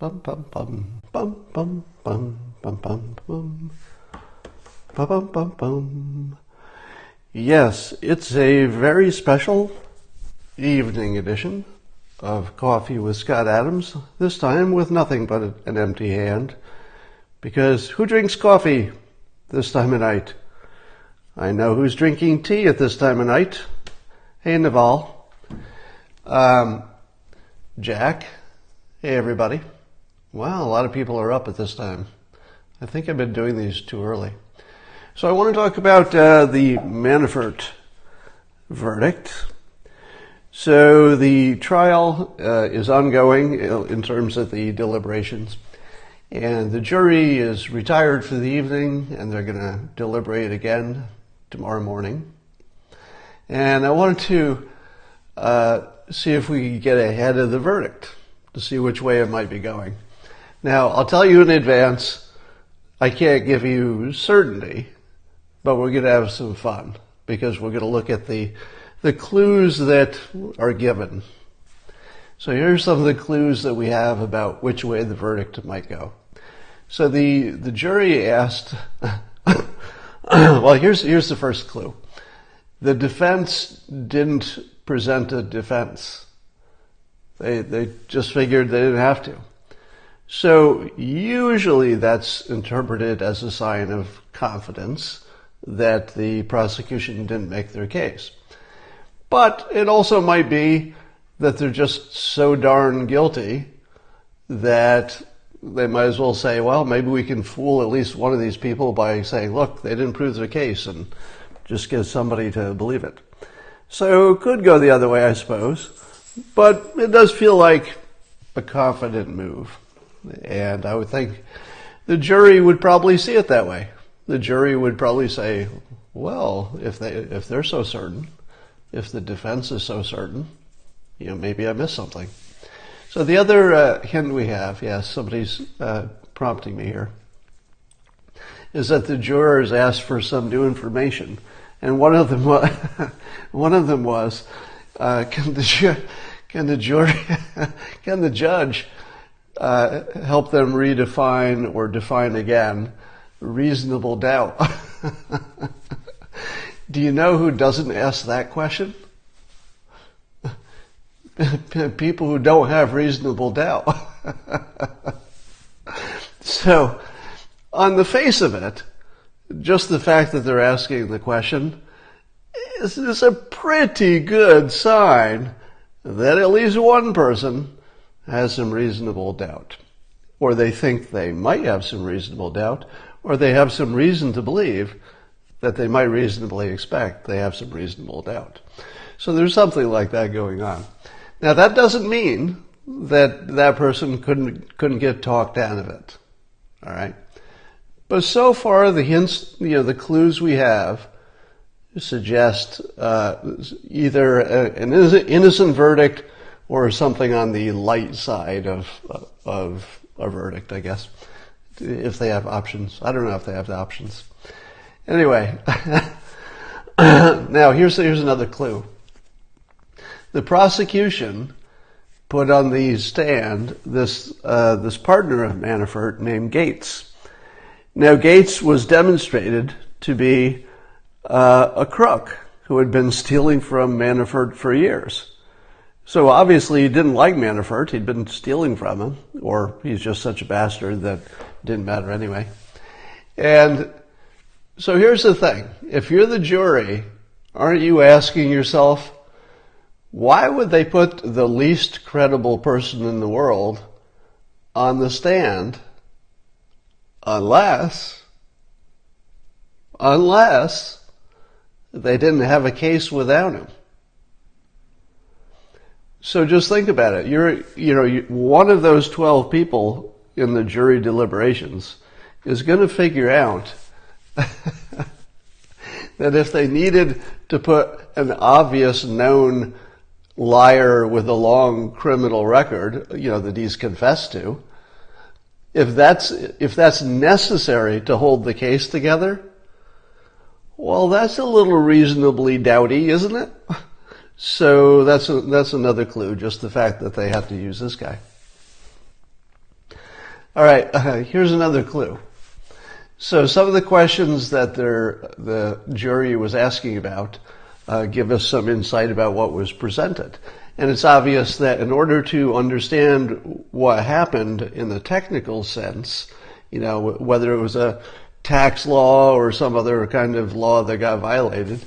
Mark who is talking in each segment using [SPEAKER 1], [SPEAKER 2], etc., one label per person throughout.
[SPEAKER 1] Bum bum bum bum bum bum bum bum bum bum bum bum bum. Yes, it's a very special evening edition of Coffee with Scott Adams, this time with nothing but an empty hand. Because who drinks coffee this time of night? I know who's drinking tea at this time of night. Hey, Naval. Jack. Hey, everybody. Wow, a lot of people are up at this time. I think I've been doing these too early. So I want to talk about the Manafort verdict. So the trial is ongoing in terms of the deliberations. And the jury is retired for the evening, and they're going to deliberate again tomorrow morning. And I wanted to see if we could get ahead of the verdict, to see which way it might be going. Now, I'll tell you in advance, I can't give you certainty, but we're going to have some fun, because we're going to look at the clues that are given. So here's some of the clues that we have about which way the verdict might go. So the jury asked, well, here's the first clue. The defense didn't present a defense. They just figured they didn't have to. So usually that's interpreted as a sign of confidence that the prosecution didn't make their case. But it also might be that they're just so darn guilty that they might as well say, well, maybe we can fool at least one of these people by saying, look, they didn't prove their case, and just get somebody to believe it. So it could go the other way, I suppose. But it does feel like a confident move. And I would think the jury would probably see it that way. The jury would probably say, well, if they're so certain, if the defense is so certain, maybe I missed something. So the other hint we have, yes, somebody's prompting me here, is that the jurors asked for some new information, and one of them was, can the judge help them redefine or define again reasonable doubt? Do you know who doesn't ask that question? People who don't have reasonable doubt. So, on the face of it, just the fact that they're asking the question is a pretty good sign that at least one person has some reasonable doubt. Or they think they might have some reasonable doubt, or they have some reason to believe that they might reasonably expect they have some reasonable doubt. So there's something like that going on. Now that doesn't mean that that person couldn't get talked out of it. All right. But so far the hints, the clues we have suggest either an innocent verdict or something on the light side of a verdict, I guess, if they have options. I don't know if they have the options. Anyway, now here's another clue. The prosecution put on the stand this partner of Manafort named Gates. Now Gates was demonstrated to be a crook who had been stealing from Manafort for years. So obviously he didn't like Manafort. He'd been stealing from him, or he's just such a bastard that it didn't matter anyway. And so here's the thing. If you're the jury, aren't you asking yourself, why would they put the least credible person in the world on the stand unless they didn't have a case without him? So just think about it. You're one of those 12 people in the jury deliberations is going to figure out that if they needed to put an obvious known liar with a long criminal record, that he's confessed to, if that's necessary to hold the case together, well, that's a little reasonably doubty, isn't it? So that's another clue, just the fact that they have to use this guy. All right, here's another clue. So some of the questions that the jury was asking about give us some insight about what was presented. And it's obvious that in order to understand what happened in the technical sense, whether it was a tax law or some other kind of law that got violated,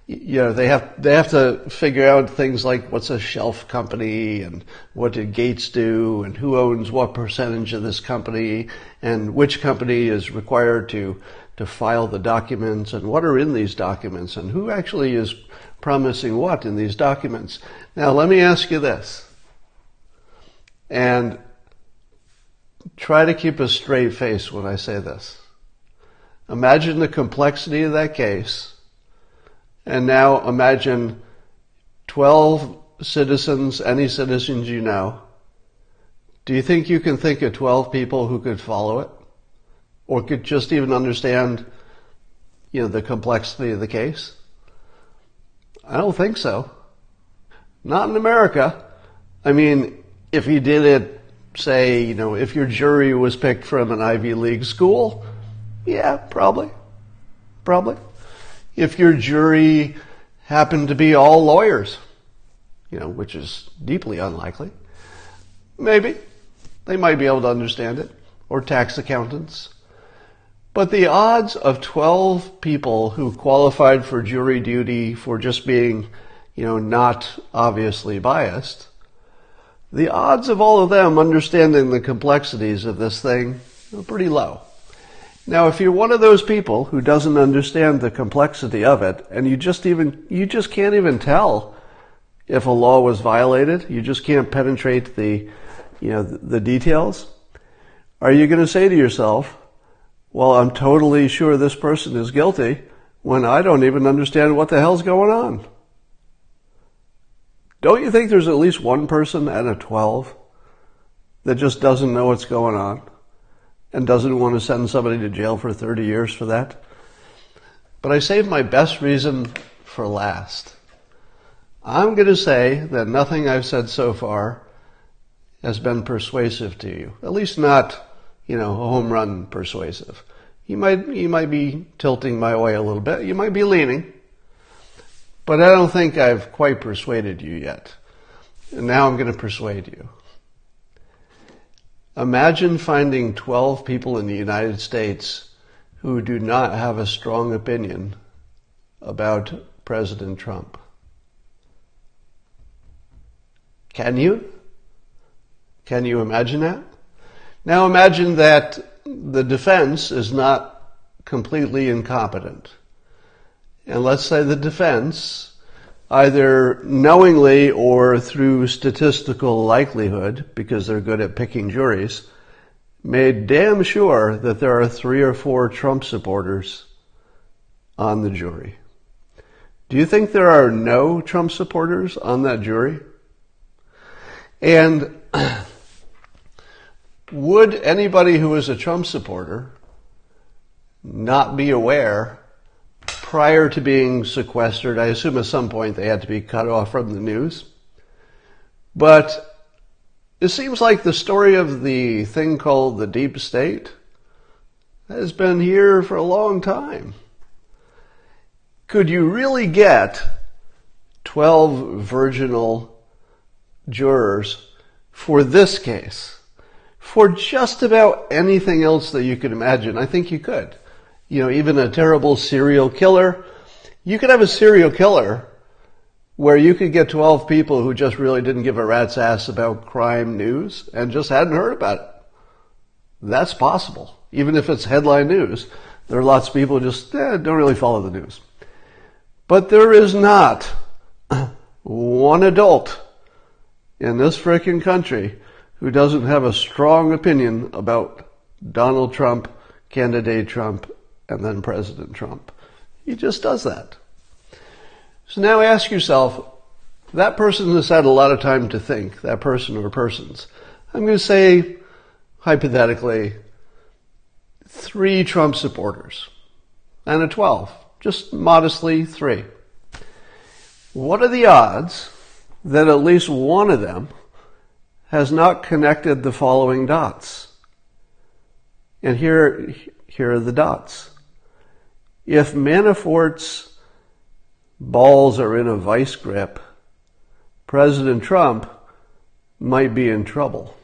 [SPEAKER 1] they have to figure out things like what's a shelf company and what did Gates do and who owns what percentage of this company and which company is required to file the documents and what are in these documents and who actually is promising what in these documents. Now let me ask you this, and try to keep a straight face when I say this. Imagine the complexity of that case. And now imagine 12 citizens, any citizens you know. Do you think you can think of 12 people who could follow it? Or could just even understand, the complexity of the case? I don't think so. Not in America. I mean, if you did it, say, if your jury was picked from an Ivy League school, yeah, probably. If your jury happened to be all lawyers, which is deeply unlikely, maybe they might be able to understand it, or tax accountants. But the odds of 12 people who qualified for jury duty for just being, not obviously biased, the odds of all of them understanding the complexities of this thing are pretty low. Now, if you're one of those people who doesn't understand the complexity of it, and you just can't even tell if a law was violated, you just can't penetrate the details, are you going to say to yourself, well, I'm totally sure this person is guilty when I don't even understand what the hell's going on? Don't you think there's at least one person out of 12 that just doesn't know what's going on? And doesn't want to send somebody to jail for 30 years for that? But I saved my best reason for last. I'm going to say that nothing I've said so far has been persuasive to you. At least not, a home run persuasive. You might be tilting my way a little bit. You might be leaning. But I don't think I've quite persuaded you yet. And now I'm going to persuade you. Imagine finding 12 people in the United States who do not have a strong opinion about President Trump. Can you? Can you imagine that? Now imagine that the defense is not completely incompetent. And let's say the defense, either knowingly or through statistical likelihood, because they're good at picking juries, made damn sure that there are 3 or 4 Trump supporters on the jury. Do you think there are no Trump supporters on that jury? And would anybody who is a Trump supporter not be aware prior to being sequestered? I assume at some point they had to be cut off from the news. But it seems like the story of the thing called the deep state has been here for a long time. Could you really get 12 virginal jurors for this case? For just about anything else that you could imagine, I think you could. Even a terrible serial killer. You could have a serial killer where you could get 12 people who just really didn't give a rat's ass about crime news and just hadn't heard about it. That's possible. Even if it's headline news, there are lots of people who just don't really follow the news. But there is not one adult in this frickin' country who doesn't have a strong opinion about Donald Trump, candidate Trump, and then President Trump. He just does that. So now ask yourself, that person has had a lot of time to think, that person or persons. I'm going to say, hypothetically, 3 Trump supporters and a 12, just modestly 3. What are the odds that at least one of them has not connected the following dots? And here are the dots. If Manafort's balls are in a vice grip, President Trump might be in trouble.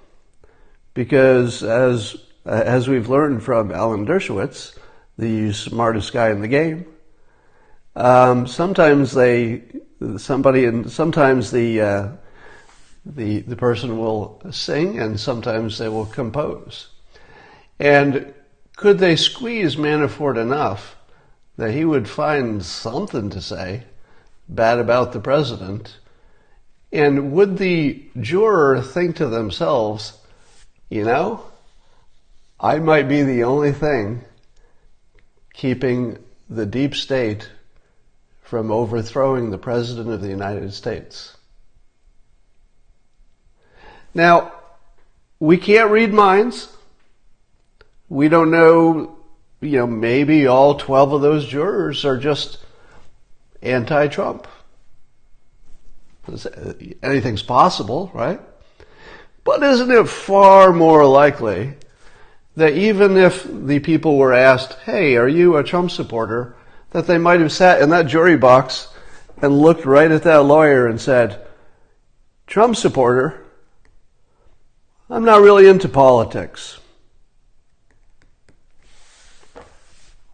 [SPEAKER 1] Because as we've learned from Alan Dershowitz, the smartest guy in the game, sometimes the person will sing and sometimes they will compose. And could they squeeze Manafort enough that he would find something to say bad about the president? And would the juror think to themselves, you know, I might be the only thing keeping the deep state from overthrowing the President of the United States? Now, we can't read minds. We don't know, maybe all 12 of those jurors are just anti-Trump. Anything's possible, right? But isn't it far more likely that even if the people were asked, hey, are you a Trump supporter, that they might have sat in that jury box and looked right at that lawyer and said, Trump supporter, I'm not really into politics.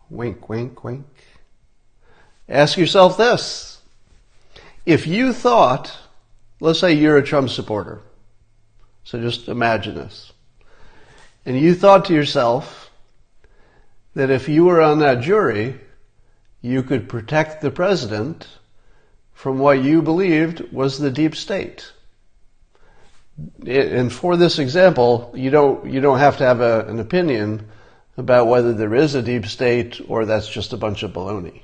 [SPEAKER 1] Wink, wink, wink. Ask yourself this. If you thought, let's say you're a Trump supporter, so just imagine this, and you thought to yourself that if you were on that jury, you could protect the president from what you believed was the deep state. And for this example, you don't have to have an opinion about whether there is a deep state or that's just a bunch of baloney.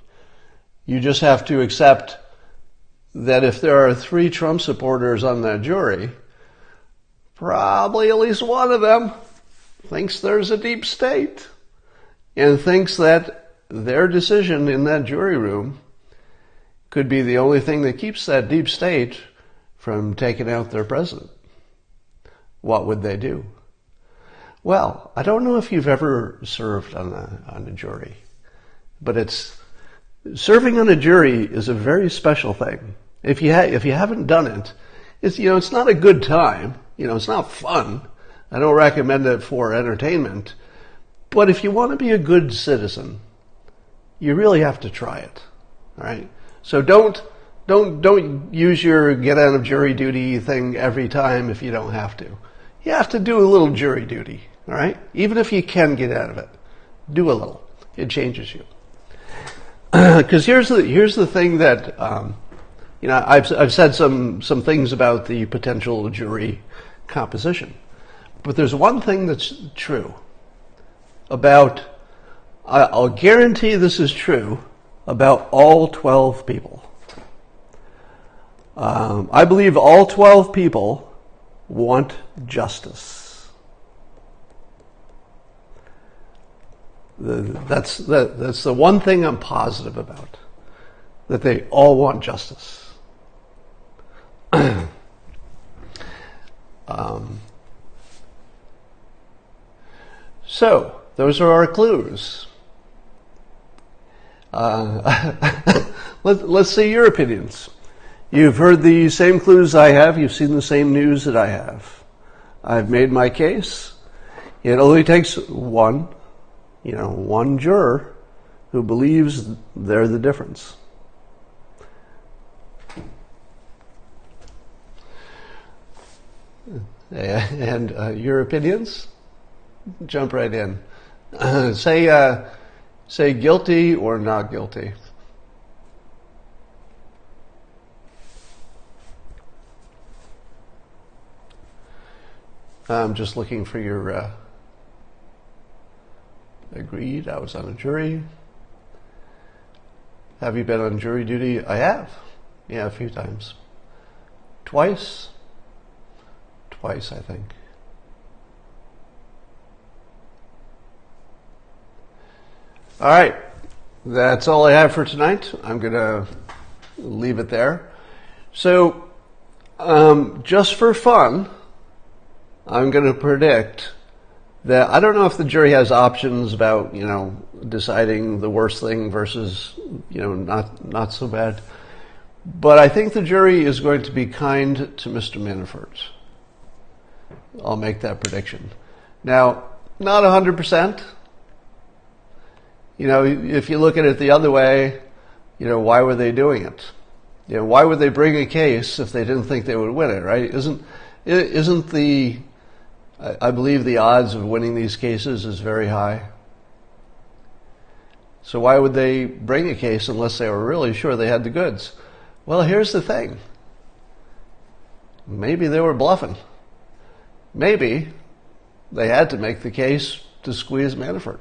[SPEAKER 1] You just have to accept that if there are 3 Trump supporters on that jury, probably at least one of them thinks there's a deep state and thinks that their decision in that jury room could be the only thing that keeps that deep state from taking out their president. What would they do? Well, I don't know if you've ever served on a jury, but serving on a jury is a very special thing. If you haven't done it, it's not a good time. It's not fun. I don't recommend it for entertainment. But if you want to be a good citizen, you really have to try it. All right? So don't use your get out of jury duty thing every time if you don't have to. You have to do a little jury duty. All right? Even if you can get out of it, do a little. It changes you. Because here's the thing that I've said some things about the potential jury composition, but there's one thing that's true about. I'll guarantee this is true about all 12 people. I believe all 12 people want justice. That's the one thing I'm positive about, that they all want justice. So, those are our clues. Let's see your opinions. You've heard the same clues I have. You've seen the same news that I have. I've made my case. It only takes one juror who believes they're the difference. And your opinions? Jump right in. Say guilty or not guilty. I'm just looking for your agreed. I was on a jury. Have you been on jury duty? I have. Yeah, a few times. Twice, I think. All right. That's all I have for tonight. I'm going to leave it there. So, just for fun, I'm going to predict that I don't know if the jury has options about, deciding the worst thing versus, not so bad. But I think the jury is going to be kind to Mr. Manafort. I'll make that prediction. Now, not 100%. If you look at it the other way, why were they doing it? Why would they bring a case if they didn't think they would win it, right? I believe the odds of winning these cases is very high. So why would they bring a case unless they were really sure they had the goods? Well, here's the thing. Maybe they were bluffing. Maybe they had to make the case to squeeze Manafort.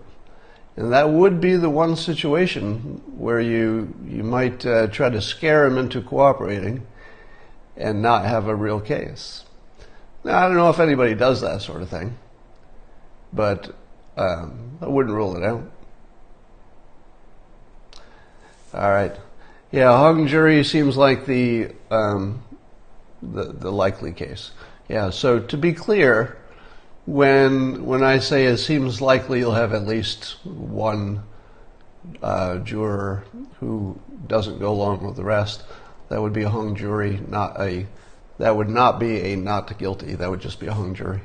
[SPEAKER 1] And that would be the one situation where you might try to scare him into cooperating and not have a real case. Now, I don't know if anybody does that sort of thing, but I wouldn't rule it out. All right. Yeah, hung jury seems like the likely case. Yeah, so to be clear, when I say it seems likely you'll have at least one juror who doesn't go along with the rest, that would be a hung jury, that would not be a not guilty, that would just be a hung jury.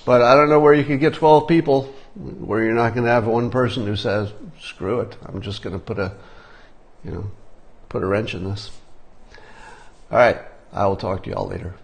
[SPEAKER 1] But I don't know where you could get 12 people where you're not going to have one person who says, screw it, I'm just going to put a wrench in this. All right, I will talk to you all later.